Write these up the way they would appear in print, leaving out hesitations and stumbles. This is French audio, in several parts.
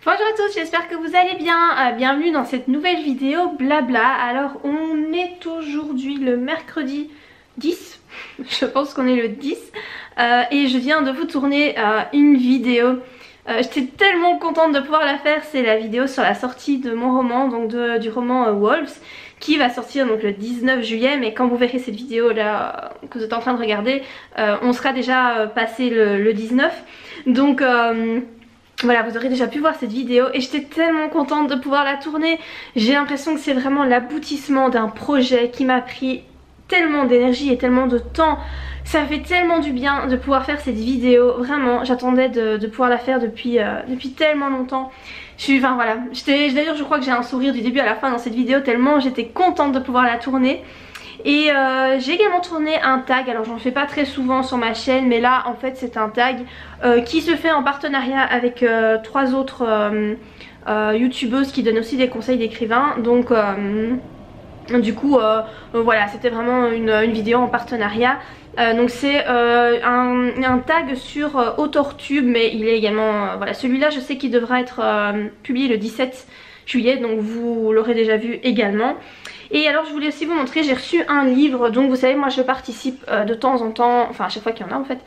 Bonjour à tous, j'espère que vous allez bien. Bienvenue dans cette nouvelle vidéo blabla. Alors on est aujourd'hui le mercredi 10, je pense qu'on est le 10 et je viens de vous tourner une vidéo. J'étais tellement contente de pouvoir la faire, c'est la vidéo sur la sortie de mon roman, donc du roman Wolves, qui va sortir donc le 19 juillet, mais quand vous verrez cette vidéo là que vous êtes en train de regarder, on sera déjà passé le 19, donc voilà, vous aurez déjà pu voir cette vidéo et j'étais tellement contente de pouvoir la tourner. J'ai l'impression que c'est vraiment l'aboutissement d'un projet qui m'a pris tellement d'énergie et tellement de temps. Ça fait tellement du bien de pouvoir faire cette vidéo, vraiment j'attendais de pouvoir la faire depuis tellement longtemps. Voilà, d'ailleurs je crois que j'ai un sourire du début à la fin dans cette vidéo tellement j'étais contente de pouvoir la tourner. Et j'ai également tourné un tag, alors j'en fais pas très souvent sur ma chaîne, mais là en fait c'est un tag qui se fait en partenariat avec 3 autres youtubeuses qui donnent aussi des conseils d'écrivains. Donc du coup voilà, c'était vraiment une vidéo en partenariat. Donc c'est un tag sur AuthorTube, mais il est également voilà, celui-là je sais qu'il devra être publié le 17 juillet, donc vous l'aurez déjà vu également. Et alors je voulais aussi vous montrer, j'ai reçu un livre, donc vous savez moi je participe de temps en temps, enfin à chaque fois qu'il y en a en fait,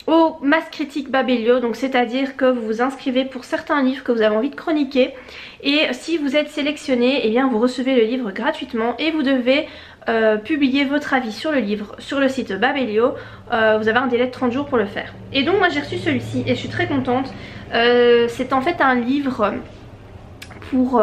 au Mass Critique Babelio, donc c'est à dire que vous vous inscrivez pour certains livres que vous avez envie de chroniquer et si vous êtes sélectionné, eh bien vous recevez le livre gratuitement et vous devez publier votre avis sur le livre sur le site Babelio. Vous avez un délai de 30 jours pour le faire. Et donc moi j'ai reçu celui-ci et je suis très contente. C'est en fait un livre pour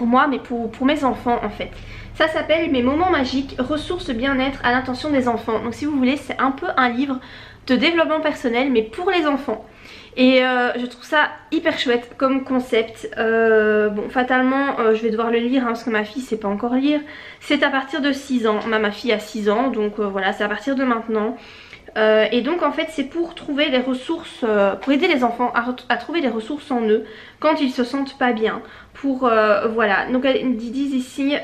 moi mais pour mes enfants en fait. Ça s'appelle Mes moments magiques, ressources bien-être à l'intention des enfants. Donc si vous voulez c'est un peu un livre de développement personnel mais pour les enfants. Et je trouve ça hyper chouette comme concept. Bon fatalement je vais devoir le lire hein, parce que ma fille sait pas encore lire. C'est à partir de 6 ans, ma fille a 6 ans donc voilà c'est à partir de maintenant. Et donc en fait c'est pour trouver les ressources, pour aider les enfants à trouver les ressources en eux quand ils se sentent pas bien. Voilà, donc ils disent ici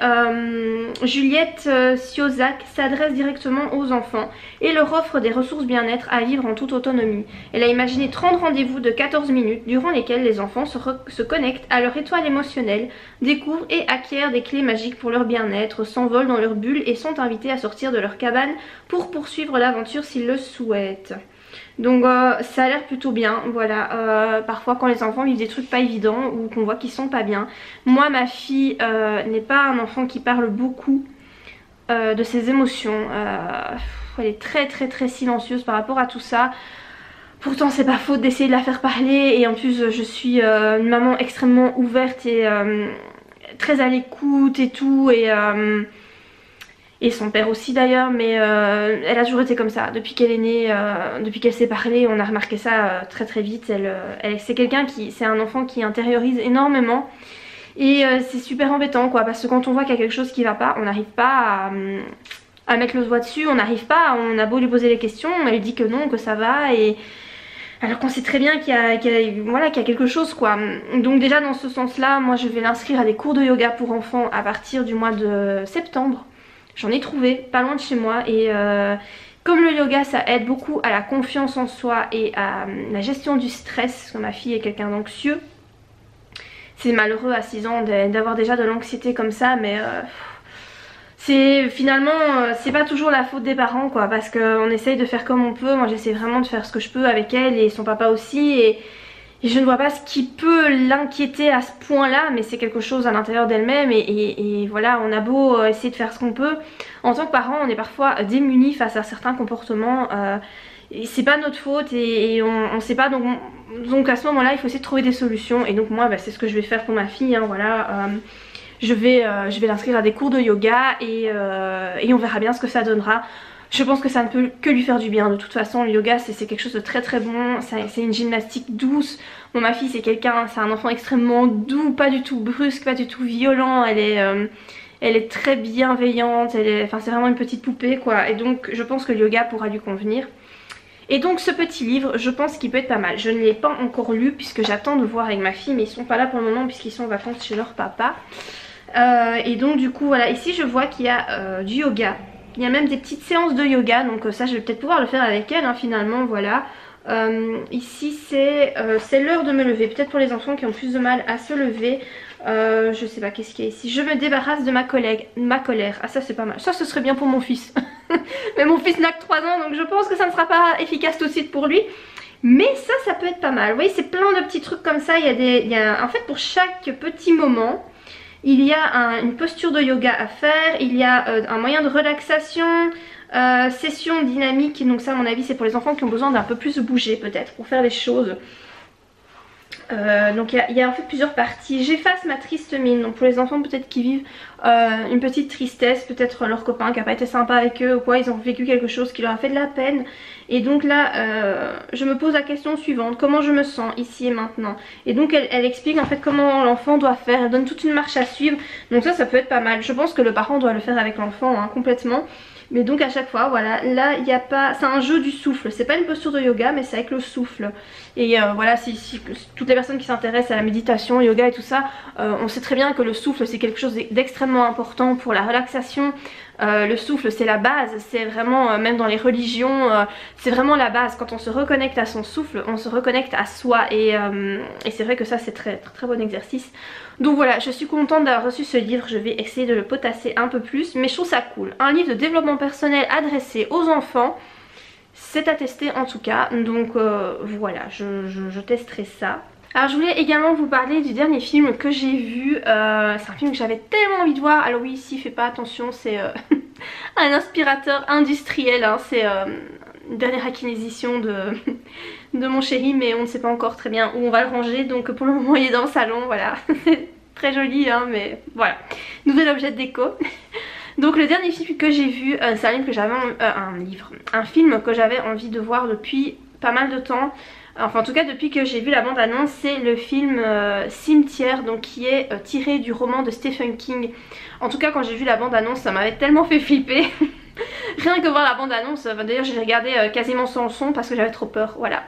Juliette Siozac s'adresse directement aux enfants et leur offre des ressources bien-être à vivre en toute autonomie. Elle a imaginé 30 rendez-vous de 14 minutes durant lesquels les enfants se connectent à leur étoile émotionnelle, découvrent et acquièrent des clés magiques pour leur bien-être, s'envolent dans leur bulle et sont invités à sortir de leur cabane pour poursuivre l'aventure s'ils le souhaitent. Donc ça a l'air plutôt bien, voilà, parfois quand les enfants vivent des trucs pas évidents ou qu'on voit qu'ils sont pas bien. Moi ma fille n'est pas un enfant qui parle beaucoup de ses émotions, elle est très silencieuse par rapport à tout ça. Pourtant c'est pas faute d'essayer de la faire parler et en plus je suis une maman extrêmement ouverte et très à l'écoute et tout et son père aussi d'ailleurs, mais elle a toujours été comme ça depuis qu'elle est née, depuis qu'elle sait parler. On a remarqué ça très vite. C'est quelqu'un c'est un enfant qui intériorise énormément et c'est super embêtant quoi, parce que quand on voit qu'il y a quelque chose qui va pas, on n'arrive pas à mettre le doigt dessus, on n'arrive pas, on a beau lui poser les questions, elle dit que non, que ça va, et alors qu'on sait très bien qu'il y a quelque chose quoi. Donc déjà dans ce sens là, moi je vais l'inscrire à des cours de yoga pour enfants à partir du mois de septembre. J'en ai trouvé pas loin de chez moi et comme le yoga ça aide beaucoup à la confiance en soi et à la gestion du stress, parce que ma fille est quelqu'un d'anxieux. C'est malheureux à 6 ans d'avoir déjà de l'anxiété comme ça, mais finalement c'est pas toujours la faute des parents quoi, parce qu'on essaye de faire comme on peut. Moi j'essaie vraiment de faire ce que je peux avec elle et son papa aussi, et je ne vois pas ce qui peut l'inquiéter à ce point là, mais c'est quelque chose à l'intérieur d'elle-même et voilà, on a beau essayer de faire ce qu'on peut. En tant que parents on est parfois démunis face à certains comportements, et c'est pas notre faute et on sait pas, donc à ce moment là il faut essayer de trouver des solutions. Et donc moi bah, c'est ce que je vais faire pour ma fille hein, voilà. Je vais l'inscrire à des cours de yoga et on verra bien ce que ça donnera. Je pense que ça ne peut que lui faire du bien. De toute façon le yoga c'est quelque chose de très bon, c'est une gymnastique douce. Bon, ma fille c'est un enfant extrêmement doux, pas du tout brusque, pas du tout violent. Elle est très bienveillante, c'est vraiment une petite poupée quoi. Et donc je pense que le yoga pourra lui convenir. Et donc ce petit livre je pense qu'il peut être pas mal. Je ne l'ai pas encore lu puisque j'attends de voir avec ma fille, mais ils sont pas là pour le moment puisqu'ils sont en vacances chez leur papa. Et donc du coup voilà, ici je vois qu'il y a du yoga. Il y a même des petites séances de yoga, donc ça je vais peut-être pouvoir le faire avec elle hein, finalement voilà. Ici c'est l'heure de me lever, peut-être pour les enfants qui ont plus de mal à se lever. Je sais pas qu'est-ce qu'il y a ici. Je me débarrasse de ma colère. Ah ça c'est pas mal, ça ce serait bien pour mon fils. Mais mon fils n'a que 3 ans donc je pense que ça ne sera pas efficace tout de suite pour lui. Mais ça peut être pas mal. Vous voyez, c'est plein de petits trucs comme ça. En fait, pour chaque petit moment, il y a une posture de yoga à faire. Il y a un moyen de relaxation, session dynamique. Donc ça, à mon avis, c'est pour les enfants qui ont besoin d'un peu plus bouger peut-être pour faire les choses. Donc il y a en fait plusieurs parties. J'efface ma triste mine. Donc pour les enfants peut-être qui vivent une petite tristesse, peut-être leur copain qui n'a pas été sympa avec eux ou quoi, ils ont vécu quelque chose qui leur a fait de la peine. Et donc là je me pose la question suivante: comment je me sens ici et maintenant? Et donc elle explique en fait comment l'enfant doit faire, elle donne toute une marche à suivre. Donc ça peut être pas mal. Je pense que le parent doit le faire avec l'enfant hein, complètement. Mais donc à chaque fois, voilà, là il n'y a pas, c'est un jeu du souffle, c'est pas une posture de yoga mais c'est avec le souffle. Et voilà, si toutes les personnes qui s'intéressent à la méditation, yoga et tout ça, on sait très bien que le souffle c'est quelque chose d'extrêmement important pour la relaxation. Le souffle c'est la base, c'est vraiment, même dans les religions, c'est vraiment la base. Quand on se reconnecte à son souffle, on se reconnecte à soi et c'est vrai que ça c'est très bon exercice. Donc voilà, je suis contente d'avoir reçu ce livre, je vais essayer de le potasser un peu plus, mais je trouve ça cool. Un livre de développement personnel adressé aux enfants, c'est à tester en tout cas, donc voilà, je testerai ça. Alors je voulais également vous parler du dernier film que j'ai vu, c'est un film que j'avais tellement envie de voir. Alors oui, ici fais pas attention, c'est un aspirateur industriel, hein. C'est une dernière acquisition de mon chéri, mais on ne sait pas encore très bien où on va le ranger, donc pour le moment il est dans le salon, voilà. C'est très joli hein, mais voilà, nouvel objet de déco. Donc le dernier film que j'ai vu, c'est un livre que j'avais un film que j'avais envie de voir depuis pas mal de temps. Enfin en tout cas depuis que j'ai vu la bande annonce, c'est le film Cimetière, donc qui est tiré du roman de Stephen King. En tout cas quand j'ai vu la bande annonce ça m'avait tellement fait flipper. Rien que voir la bande annonce, d'ailleurs j'ai regardé quasiment sans le son parce que j'avais trop peur, voilà.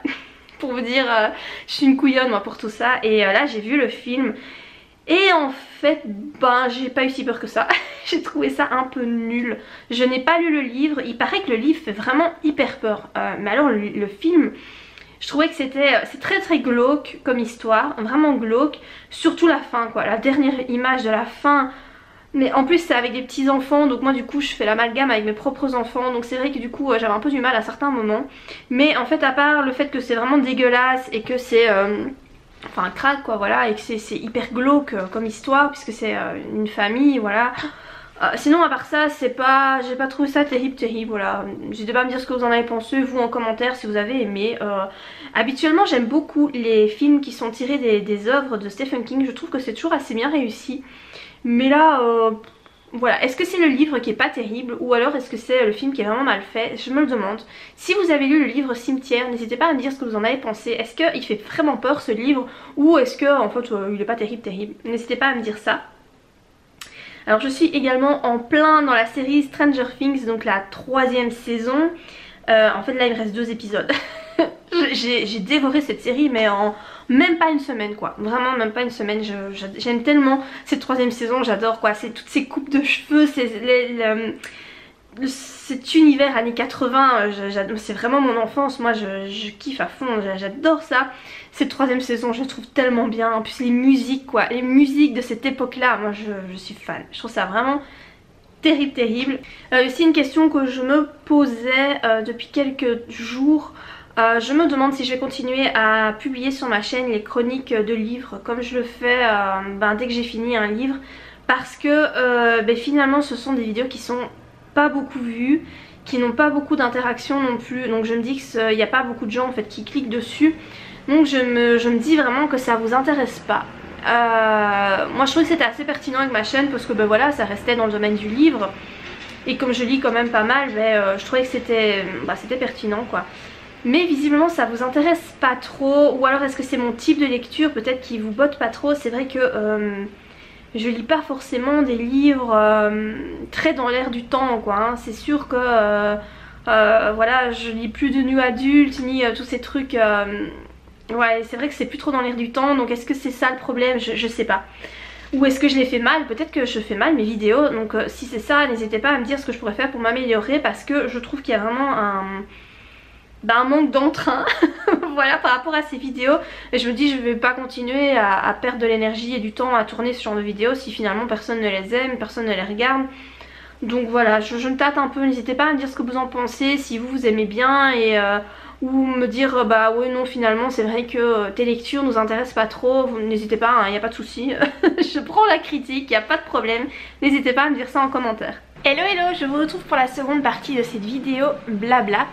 Pour vous dire, je suis une couillonne moi pour tout ça. Et là j'ai vu le film et en fait ben j'ai pas eu si peur que ça. J'ai trouvé ça un peu nul. Je n'ai pas lu le livre, il paraît que le livre fait vraiment hyper peur, mais alors le film, je trouvais que c'est très glauque comme histoire, vraiment glauque. Surtout la fin quoi, la dernière image de la fin. Mais en plus c'est avec des petits enfants, donc moi du coup je fais l'amalgame avec mes propres enfants. Donc c'est vrai que du coup j'avais un peu du mal à certains moments. Mais en fait à part le fait que c'est vraiment dégueulasse et que c'est enfin crade quoi, voilà, et que c'est hyper glauque comme histoire puisque c'est une famille, voilà. Sinon à part ça j'ai pas trouvé ça terrible, voilà. N'hésitez pas à me dire ce que vous en avez pensé vous en commentaire si vous avez aimé. Habituellement j'aime beaucoup les films qui sont tirés des œuvres de Stephen King, je trouve que c'est toujours assez bien réussi. Mais là voilà, est-ce que c'est le livre qui est pas terrible ou alors est-ce que c'est le film qui est vraiment mal fait? Je me le demande. Si vous avez lu le livre Cimetière, n'hésitez pas à me dire ce que vous en avez pensé. Est-ce qu'il fait vraiment peur ce livre ou est-ce que en fait il est pas terrible? N'hésitez pas à me dire ça. Alors je suis également en plein dans la série Stranger Things, donc la 3e saison. En fait là il me reste 2 épisodes. J'ai dévoré cette série mais en même pas une semaine quoi, vraiment même pas une semaine. J'aime tellement cette 3e saison, j'adore quoi, c'est toutes ces coupes de cheveux, cet univers années 80, c'est vraiment mon enfance, moi je kiffe à fond, j'adore ça. Cette 3e saison je la trouve tellement bien, en plus les musiques quoi, les musiques de cette époque là, moi je suis fan, je trouve ça vraiment terrible. Aussi une question que je me posais depuis quelques jours. Je me demande si je vais continuer à publier sur ma chaîne les chroniques de livres comme je le fais dès que j'ai fini un livre, parce que finalement ce sont des vidéos qui sont pas beaucoup vues, qui n'ont pas beaucoup d'interaction non plus, donc je me dis qu'il n'y a pas beaucoup de gens en fait qui cliquent dessus, donc je me dis vraiment que ça vous intéresse pas. Moi je trouvais que c'était assez pertinent avec ma chaîne parce que voilà, ça restait dans le domaine du livre et comme je lis quand même pas mal, je trouvais que c'était pertinent quoi. Mais visiblement ça vous intéresse pas trop, ou alors est-ce que c'est mon type de lecture peut-être qui vous botte pas trop. C'est vrai que je lis pas forcément des livres très dans l'air du temps quoi, hein. C'est sûr que voilà, je lis plus de nu adulte ni tous ces trucs, ouais c'est vrai que c'est plus trop dans l'air du temps. Donc est-ce que c'est ça le problème? Je sais pas. Ou est-ce que je les fais mal? Peut-être que je fais mal mes vidéos, donc si c'est ça n'hésitez pas à me dire ce que je pourrais faire pour m'améliorer, parce que je trouve qu'il y a vraiment un manque d'entrain voilà par rapport à ces vidéos, et je me dis je vais pas continuer à perdre de l'énergie et du temps à tourner ce genre de vidéos si finalement personne ne les aime, personne ne les regarde. Donc voilà, je me tâte un peu, n'hésitez pas à me dire ce que vous en pensez, si vous aimez bien, et ou me dire bah ouais non finalement c'est vrai que tes lectures nous intéressent pas trop, n'hésitez pas, il n'y a pas de souci. Je prends la critique, il n'y a pas de problème, n'hésitez pas à me dire ça en commentaire. Hello hello, je vous retrouve pour la seconde partie de cette vidéo blabla,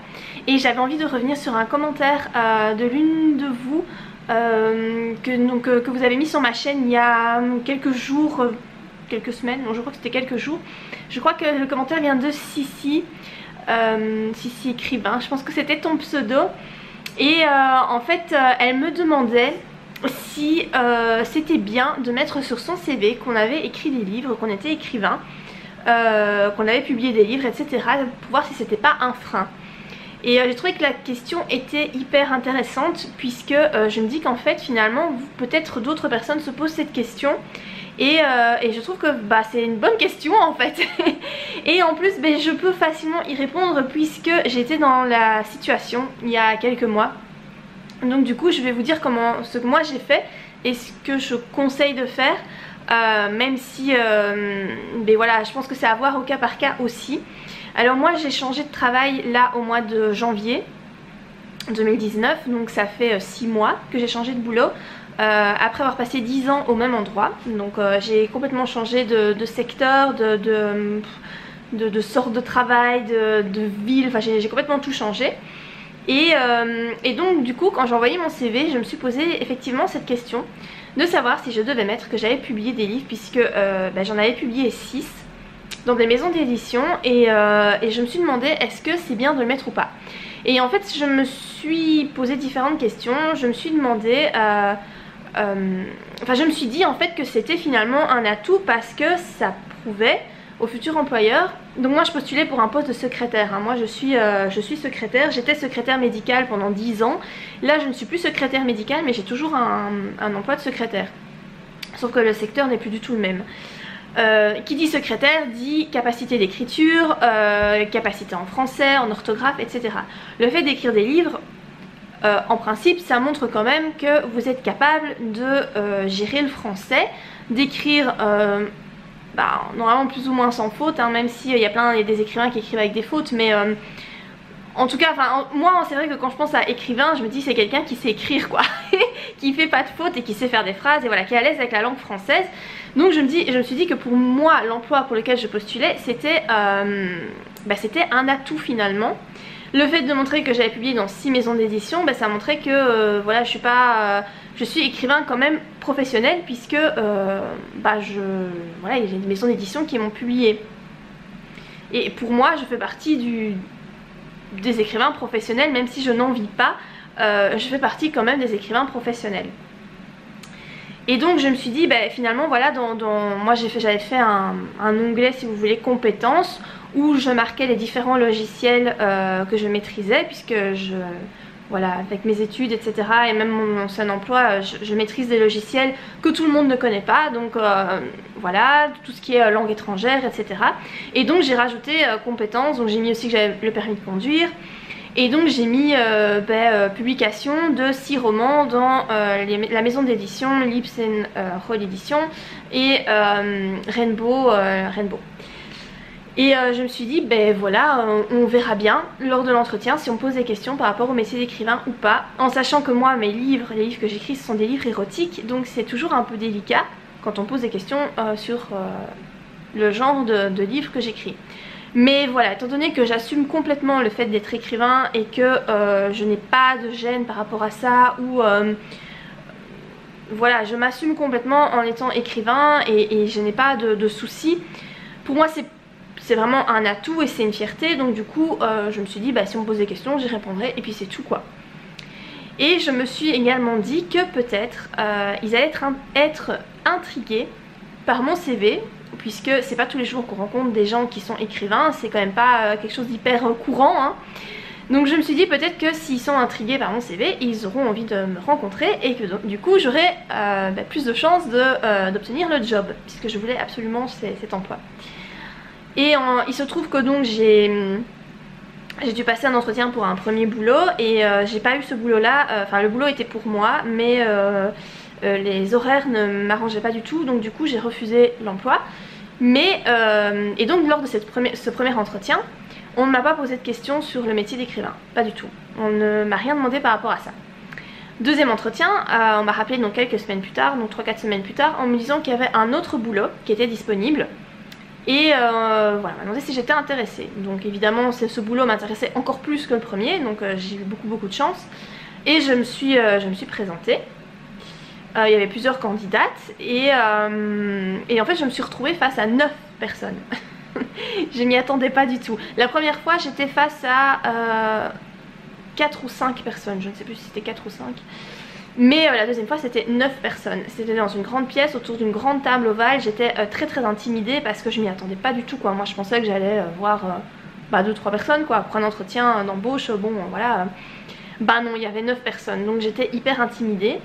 et j'avais envie de revenir sur un commentaire de l'une de vous que vous avez mis sur ma chaîne il y a quelques jours, quelques semaines, non je crois que c'était quelques jours. Je crois que le commentaire vient de Sissi, Sissi écrivain, je pense que c'était ton pseudo, et en fait elle me demandait si c'était bien de mettre sur son CV qu'on avait écrit des livres, qu'on était écrivain, qu'on avait publié des livres, etc. pour voir si c'était pas un frein. Et j'ai trouvé que la question était hyper intéressante, puisque je me dis qu'en fait finalement peut-être d'autres personnes se posent cette question, et je trouve que bah, c'est une bonne question en fait. Et en plus je peux facilement y répondre puisque j'étais dans la situation il y a quelques mois. Donc du coup je vais vous dire ce que moi j'ai fait et ce que je conseille de faire, même si voilà, je pense que c'est à voir au cas par cas aussi. Alors moi j'ai changé de travail là au mois de janvier 2019, donc ça fait 6 mois que j'ai changé de boulot, après avoir passé 10 ans au même endroit. Donc j'ai complètement changé de secteur, de sorte de travail, de ville, enfin j'ai complètement tout changé. Et donc du coup quand j'ai envoyé mon CV, je me suis posé effectivement cette question de savoir si je devais mettre que j'avais publié des livres, puisque j'en avais publié 6 dans des maisons d'édition, et je me suis demandé est-ce que c'est bien de le mettre ou pas. Et en fait je me suis posé différentes questions, je me suis demandé, je me suis dit en fait que c'était finalement un atout, parce que ça prouvait au futur employeur. Donc moi je postulais pour un poste de secrétaire, hein. Moi je suis secrétaire, j'étais secrétaire médicale pendant 10 ans. Là je ne suis plus secrétaire médicale, mais j'ai toujours un emploi de secrétaire, sauf que le secteur n'est plus du tout le même. Qui dit secrétaire dit capacité d'écriture, capacité en français, en orthographe, etc. Le fait d'écrire des livres, en principe ça montre quand même que vous êtes capable de gérer le français, d'écrire normalement plus ou moins sans faute, hein, même s'il y a des écrivains qui écrivent avec des fautes, mais en tout cas, moi c'est vrai que quand je pense à écrivain, je me dis c'est quelqu'un qui sait écrire quoi, qui fait pas de fautes et qui sait faire des phrases, et voilà, qui est à l'aise avec la langue française. Donc je me suis dit que pour moi l'emploi pour lequel je postulais c'était un atout finalement. Le fait de montrer que j'avais publié dans 6 maisons d'édition, ça montrait que voilà, je suis écrivain quand même professionnel, puisque voilà, il y a des maisons d'édition qui m'ont publié. Et pour moi je fais partie des écrivains professionnels, même si je n'en vis pas, je fais partie quand même des écrivains professionnels. Et donc je me suis dit finalement voilà, moi j'avais fait un onglet, si vous voulez, compétences, où je marquais les différents logiciels que je maîtrisais, puisque voilà, avec mes études, etc. et même mon ancien emploi, je maîtrise des logiciels que tout le monde ne connaît pas, donc voilà, tout ce qui est langue étrangère, etc. Et donc j'ai rajouté compétences, donc j'ai mis aussi que j'avais le permis de conduire, et donc j'ai mis publication de 6 romans dans la maison d'édition Libsen Roll Edition et Rainbow. Et je me suis dit voilà, on verra bien lors de l'entretien si on pose des questions par rapport au métier d'écrivain ou pas, en sachant que moi les livres que j'écris ce sont des livres érotiques, donc c'est toujours un peu délicat quand on pose des questions sur le genre de livres que j'écris. Mais voilà, étant donné que j'assume complètement le fait d'être écrivain et que je n'ai pas de gêne par rapport à ça, ou voilà, je m'assume complètement en étant écrivain, et je n'ai pas de soucis. Pour moi c'est vraiment un atout et c'est une fierté, donc du coup je me suis dit si on me pose des questions j'y répondrai, et puis c'est tout quoi. Et je me suis également dit que peut-être ils allaient être intrigués par mon CV, puisque c'est pas tous les jours qu'on rencontre des gens qui sont écrivains, c'est quand même pas quelque chose d'hyper courant, hein. Donc je me suis dit peut-être que s'ils sont intrigués par mon CV, ils auront envie de me rencontrer, et que du coup j'aurai plus de chances d'obtenir le job, puisque je voulais absolument cet emploi. Et il se trouve que donc j'ai j'ai dû passer un entretien pour un premier boulot et j'ai pas eu ce boulot là, enfin le boulot était pour moi mais les horaires ne m'arrangeaient pas du tout, donc du coup j'ai refusé l'emploi. Mais et donc lors de ce premier entretien, on ne m'a pas posé de questions sur le métier d'écrivain, pas du tout. On ne m'a rien demandé par rapport à ça. Deuxième entretien, on m'a rappelé donc quelques semaines plus tard, donc 3-4 semaines plus tard, en me disant qu'il y avait un autre boulot qui était disponible. Et voilà, on m'a demandé si j'étais intéressée. Donc évidemment ce boulot m'intéressait encore plus que le premier, donc j'ai eu beaucoup de chance. Et je me suis présentée. Il y avait plusieurs candidates et en fait je me suis retrouvée face à 9 personnes. Je m'y attendais pas du tout. La première fois j'étais face à 4 ou 5 personnes, je ne sais plus si c'était 4 ou 5. Mais la deuxième fois c'était 9 personnes. C'était dans une grande pièce autour d'une grande table ovale. J'étais très intimidée parce que je m'y attendais pas du tout quoi. Moi je pensais que j'allais voir 2-3 personnes quoi. Pour un entretien d'embauche, bon voilà. Bah non, il y avait 9 personnes donc j'étais hyper intimidée.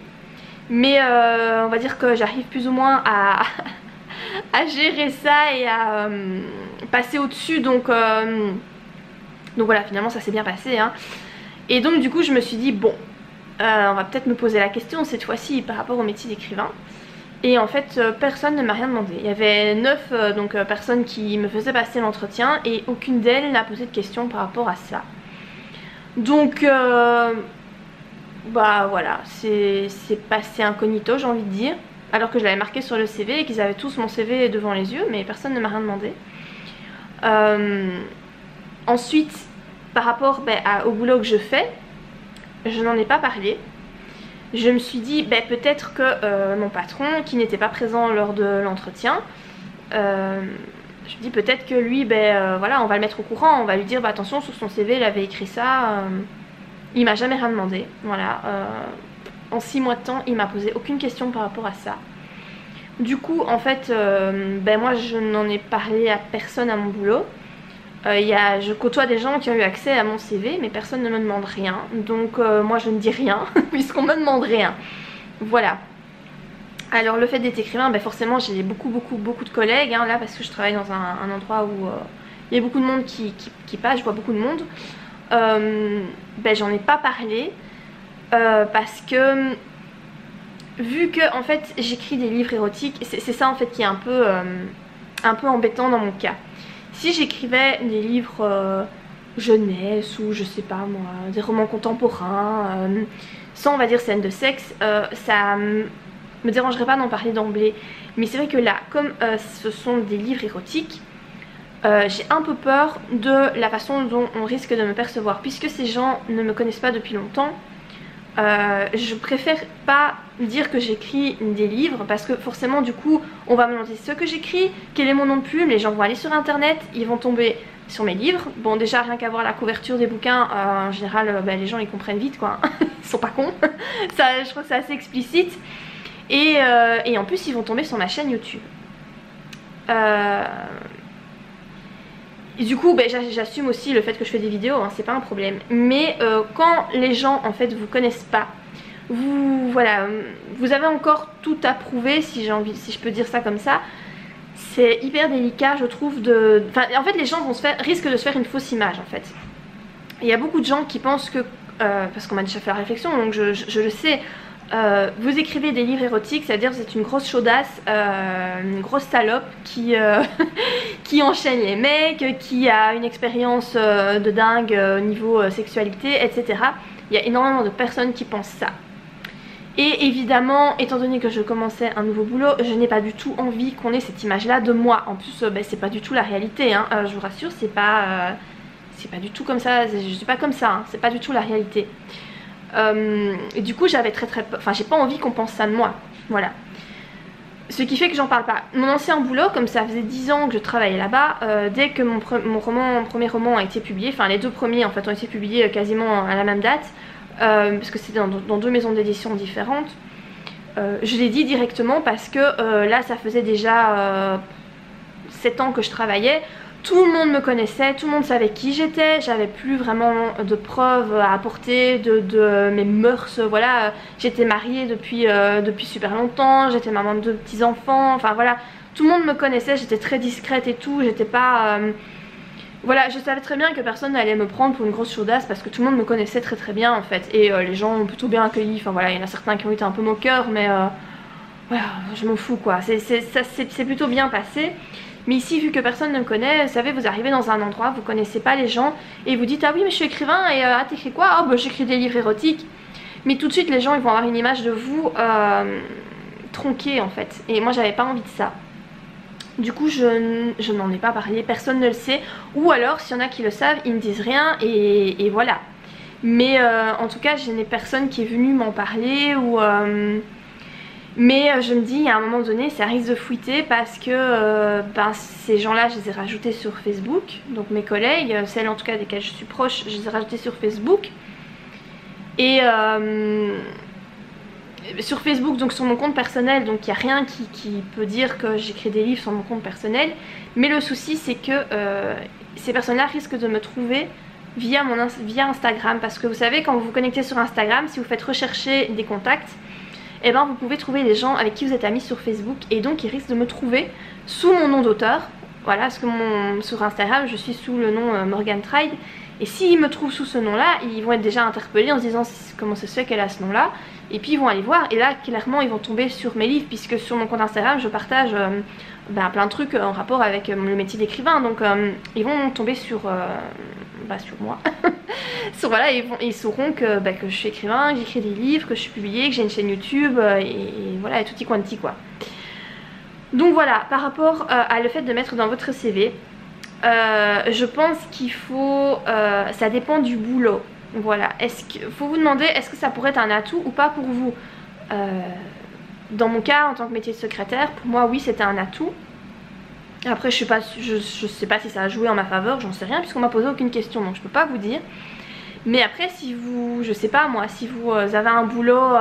Mais on va dire que j'arrive plus ou moins à gérer ça et à passer au-dessus. Donc voilà, finalement ça s'est bien passé hein. Et donc du coup je me suis dit bon, on va peut-être me poser la question cette fois-ci par rapport au métier d'écrivain. Et en fait personne ne m'a rien demandé. Il y avait 9 personnes qui me faisaient passer l'entretien et aucune d'elles n'a posé de questions par rapport à ça. Donc bah voilà, c'est passé incognito j'ai envie de dire. Alors que je l'avais marqué sur le CV et qu'ils avaient tous mon CV devant les yeux, mais personne ne m'a rien demandé. Ensuite, par rapport au boulot que je fais, je n'en ai pas parlé. Je me suis dit peut-être que mon patron, qui n'était pas présent lors de l'entretien, je me dis peut-être que lui, voilà, on va le mettre au courant, on va lui dire attention, sur son CV il avait écrit ça. Il m'a jamais rien demandé, voilà. En 6 mois de temps, il m'a posé aucune question par rapport à ça. Du coup, en fait, moi je n'en ai parlé à personne à mon boulot. Je côtoie des gens qui ont eu accès à mon CV, mais personne ne me demande rien. Donc moi je ne dis rien, puisqu'on me demande rien. Voilà. Alors le fait d'être écrivain, forcément j'ai beaucoup de collègues, hein, là parce que je travaille dans un endroit où il y a beaucoup de monde qui passe, je vois beaucoup de monde. J'en ai pas parlé parce que vu que en fait j'écris des livres érotiques, c'est ça en fait qui est un peu embêtant dans mon cas. Si j'écrivais des livres jeunesse ou je sais pas moi, des romans contemporains sans on va dire scène de sexe, ça me dérangerait pas d'en parler d'emblée. Mais c'est vrai que là, comme ce sont des livres érotiques, j'ai un peu peur de la façon dont on risque de me percevoir. Puisque ces gens ne me connaissent pas depuis longtemps, je préfère pas dire que j'écris des livres parce que forcément du coup on va me demander ce que j'écris, quel est mon nom de plume, les gens vont aller sur internet, ils vont tomber sur mes livres. Bon déjà rien qu'à voir la couverture des bouquins, en général les gens ils comprennent vite quoi, ils sont pas cons. Ça, je crois que c'est assez explicite. Et en plus ils vont tomber sur ma chaîne YouTube. Et du coup j'assume aussi le fait que je fais des vidéos, hein, c'est pas un problème. Mais quand les gens en fait vous connaissent pas, voilà, vous avez encore tout à prouver si je peux dire ça comme ça. C'est hyper délicat je trouve de... en fait les gens risquent de se faire une fausse image en fait. Il y a beaucoup de gens qui pensent que, parce qu'on m'a déjà fait la réflexion donc je le sais, vous écrivez des livres érotiques, ça veut dire que vous êtes une grosse chaudasse, une grosse salope qui, qui enchaîne les mecs, qui a une expérience de dingue au niveau sexualité, etc. Il y a énormément de personnes qui pensent ça. Et évidemment, étant donné que je commençais un nouveau boulot, je n'ai pas du tout envie qu'on ait cette image là de moi. En plus c'est pas du tout la réalité hein. Je vous rassure, c'est pas du tout comme ça, je suis pas comme ça hein. C'est pas du tout la réalité. Et du coup j'avais j'ai pas envie qu'on pense ça de moi, voilà. Ce qui fait que j'en parle pas. Mon ancien boulot, comme ça faisait 10 ans que je travaillais là-bas, dès que mon premier roman a été publié, enfin les deux premiers en fait ont été publiés quasiment à la même date, parce que c'était dans 2 maisons d'édition différentes, je l'ai dit directement parce que là ça faisait déjà 7 ans que je travaillais. Tout le monde me connaissait, tout le monde savait qui j'étais, j'avais plus vraiment de preuves à apporter de mes mœurs, voilà. J'étais mariée depuis super longtemps, j'étais maman de 2 petits enfants, enfin voilà. Tout le monde me connaissait, j'étais très discrète et tout, j'étais pas... voilà, je savais très bien que personne n'allait me prendre pour une grosse chaudasse parce que tout le monde me connaissait très bien en fait. Et les gens ont plutôt bien accueilli, enfin voilà, il y en a certains qui ont été un peu moqueurs mais voilà, je m'en fous quoi. C'est plutôt bien passé. Mais ici, vu que personne ne me connaît, vous savez, vous arrivez dans un endroit, vous connaissez pas les gens et vous dites ah oui mais je suis écrivain et ah t'écris quoi? Oh bah j'écris des livres érotiques. Mais tout de suite les gens ils vont avoir une image de vous tronquée en fait. Et moi j'avais pas envie de ça. Du coup je n'en ai pas parlé, personne ne le sait. Ou alors s'il y en a qui le savent, ils ne disent rien et voilà. Mais en tout cas je n'ai personne qui est venu m'en parler ou... Mais je me dis à un moment donné ça risque de fuiter parce que ben, ces gens là je les ai rajoutés sur Facebook. Donc mes collègues, celles en tout cas desquelles je suis proche, je les ai rajoutés sur Facebook. Et sur Facebook, donc sur mon compte personnel, donc il n'y a rien qui peut dire que j'écris des livres sur mon compte personnel. Mais le souci c'est que ces personnes là risquent de me trouver via Instagram. Parce que vous savez quand vous vous connectez sur Instagram, si vous faites rechercher des contacts, et ben vous pouvez trouver les gens avec qui vous êtes amis sur Facebook. Et donc ils risquent de me trouver sous mon nom d'auteur. Voilà, parce que sur Instagram je suis sous le nom Morgan Tride. Et s'ils me trouvent sous ce nom là, ils vont être déjà interpellés en se disant comment ça se fait qu'elle a ce nom là. Et puis ils vont aller voir et là clairement ils vont tomber sur mes livres. Puisque sur mon compte Instagram je partage ben, plein de trucs en rapport avec le métier d'écrivain. Donc ils vont tomber sur moi. Voilà, ils sauront que je suis écrivain, que j'écris des livres, que je suis publiée, que j'ai une chaîne YouTube et voilà, et tutti quanti quoi. Donc voilà, par rapport à le fait de mettre dans votre CV, je pense qu'il faut, ça dépend du boulot. Voilà, faut vous demander est-ce que ça pourrait être un atout ou pas pour vous. Dans mon cas en tant que métier de secrétaire, pour moi oui c'était un atout. Après je sais pas si ça a joué en ma faveur, j'en sais rien puisqu'on m'a posé aucune question donc je peux pas vous dire. Mais après si vous, je sais pas moi, si vous avez un boulot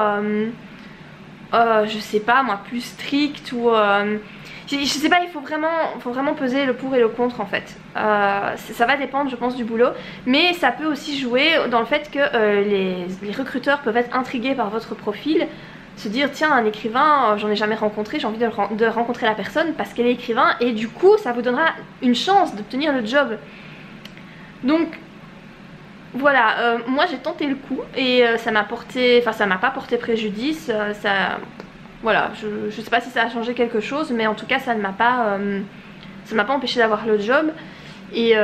je sais pas moi plus strict ou je sais pas, il faut vraiment peser le pour et le contre en fait. Ça va dépendre je pense du boulot. Mais ça peut aussi jouer dans le fait que les recruteurs peuvent être intrigués par votre profil. Se dire tiens un écrivain j'en ai jamais rencontré, j'ai envie de rencontrer la personne parce qu'elle est écrivain. Et du coup ça vous donnera une chance d'obtenir le job. Donc voilà, moi j'ai tenté le coup et ça m'a pas porté préjudice. Voilà, je sais pas si ça a changé quelque chose, mais en tout cas ça ne m'a pas empêché d'avoir le job. Et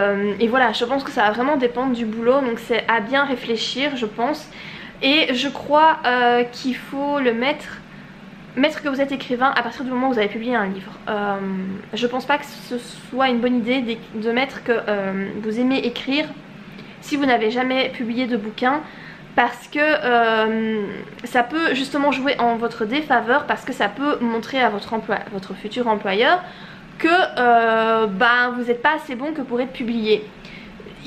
voilà, je pense que ça va vraiment dépendre du boulot, donc c'est à bien réfléchir je pense. Et je crois qu'il faut le mettre que vous êtes écrivain à partir du moment où vous avez publié un livre. Je pense pas que ce soit une bonne idée de mettre que vous aimez écrire si vous n'avez jamais publié de bouquin. Parce que ça peut justement jouer en votre défaveur. Parce que ça peut montrer à votre futur employeur que vous n'êtes pas assez bon que pour être publié.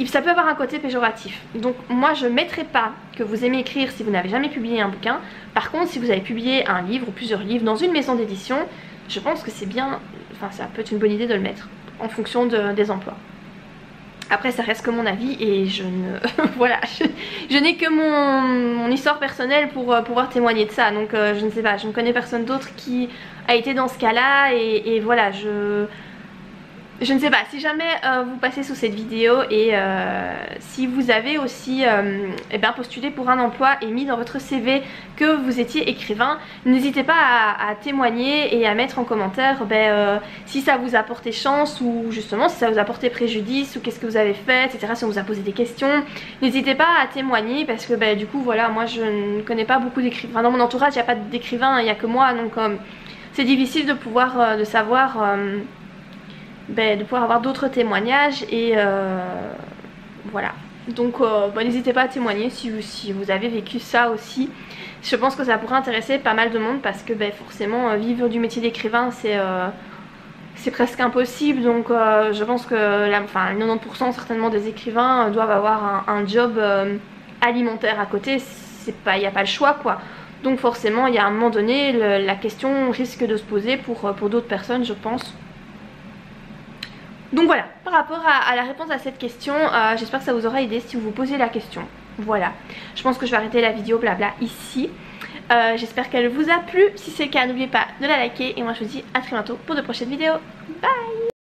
Ça peut avoir un côté péjoratif. Donc moi je ne mettrai pas que vous aimez écrire si vous n'avez jamais publié un bouquin. Par contre si vous avez publié un livre ou plusieurs livres dans une maison d'édition, je pense que c'est bien, enfin ça peut être une bonne idée de le mettre en fonction des emplois. Après ça reste que mon avis et je ne voilà, je n'ai que mon histoire personnelle pour pouvoir témoigner de ça. Donc je ne sais pas, je ne connais personne d'autre qui a été dans ce cas là et voilà, je ne sais pas, si jamais vous passez sous cette vidéo et si vous avez aussi postulé pour un emploi et mis dans votre CV que vous étiez écrivain, n'hésitez pas à témoigner et à mettre en commentaire si ça vous a porté chance ou justement si ça vous a porté préjudice ou qu'est-ce que vous avez fait, etc. Si on vous a posé des questions, n'hésitez pas à témoigner parce que du coup voilà, moi je ne connais pas beaucoup d'écrivains. Dans mon entourage il n'y a pas d'écrivains, il n'y a que moi, donc c'est difficile de pouvoir, de savoir... de pouvoir avoir d'autres témoignages et voilà. Donc n'hésitez pas à témoigner si vous avez vécu ça aussi. Je pense que ça pourrait intéresser pas mal de monde parce que forcément vivre du métier d'écrivain c'est presque impossible. Donc je pense que 90% certainement des écrivains doivent avoir un job alimentaire à côté. Il n'y a pas le choix quoi. Donc forcément il y a un moment donné la question risque de se poser pour d'autres personnes je pense. Donc voilà, par rapport à la réponse à cette question, j'espère que ça vous aura aidé si vous vous posez la question. Voilà, je pense que je vais arrêter la vidéo blabla ici. J'espère qu'elle vous a plu. Si c'est le cas, n'oubliez pas de la liker. Et moi je vous dis à très bientôt pour de prochaines vidéos. Bye!